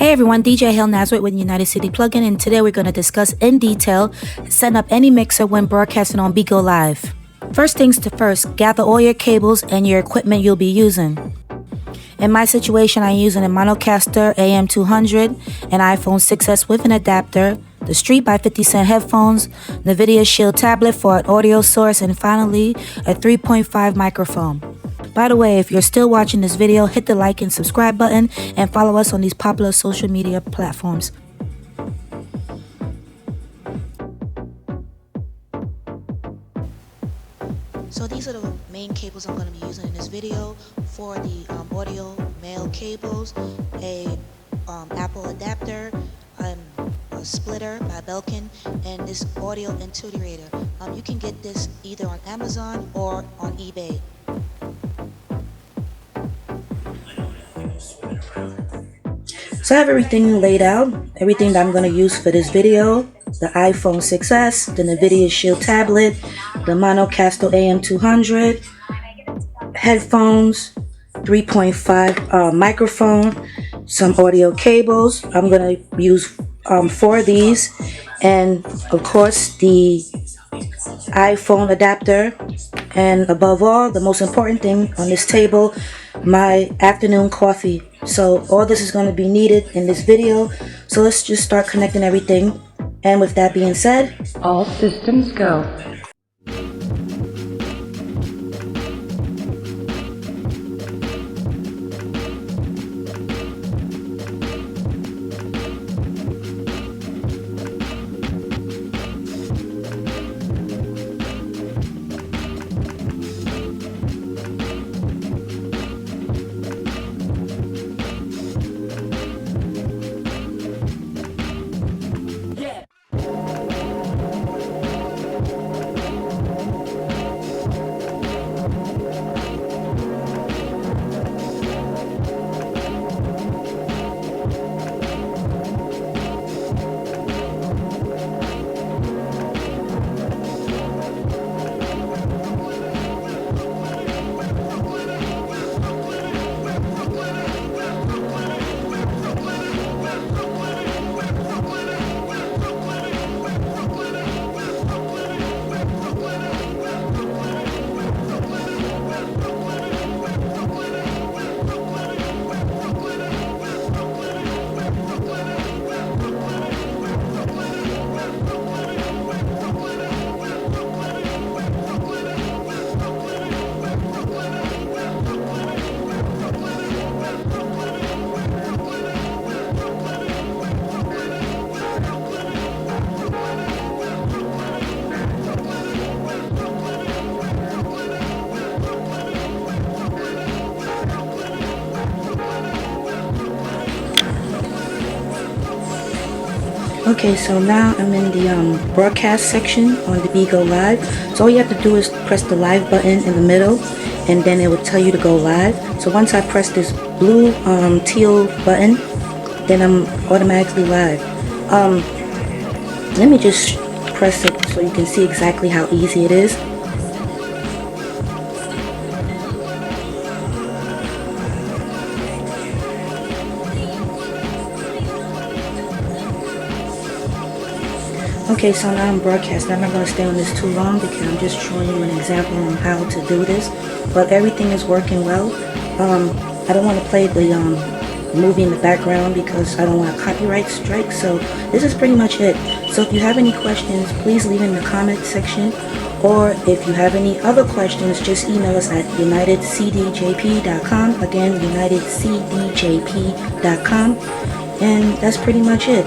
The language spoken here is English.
Hey everyone, DJ HailNazareth with United City Plugin, and today we're going to discuss in detail setting up any mixer when broadcasting on Bigo Live. First things to first, gather all your cables and your equipment you'll be using. In my situation, I'm using a Monocaster AM200, an iPhone 6s with an adapter, the Street by 50 Cent headphones, the Video Shield tablet for an audio source, and finally, a 3.5 microphone. By the way, if you're still watching this video, hit the like and subscribe button and follow us on these popular social media platforms. So these are the main cables I'm going to be using in this video. For the audio male cables, a Apple adapter, a splitter by Belkin, and this audio attenuator. You can get this either on Amazon or on eBay. So I have everything laid out, everything that I'm going to use for this video. The iPhone 6s, the Video Shield tablet, the Monocaster AM200, headphones, 3.5 microphone, some audio cables. I'm going to use 4 of these, and of course the iPhone adapter, and above all, the most important thing on this table, my afternoon coffee. So all this is going to be needed in this video, so let's just start connecting everything. And with that being said, all systems go. Okay, so now I'm in the broadcast section on the Bigo Live. So all you have to do is press the live button in the middle, and then it will tell you to go live. So once I press this blue teal button, then I'm automatically live. Let me just press it so you can see exactly how easy it is. Okay, so now I'm broadcasting. I'm not going to stay on this too long because I'm just showing you an example on how to do this. But everything is working well. I don't want to play the movie in the background because I don't want a copyright strike. So this is pretty much it. So if you have any questions, please leave in the comment section. Or if you have any other questions, just email us at unitedcdjp.com. Again, unitedcdjp.com. And that's pretty much it.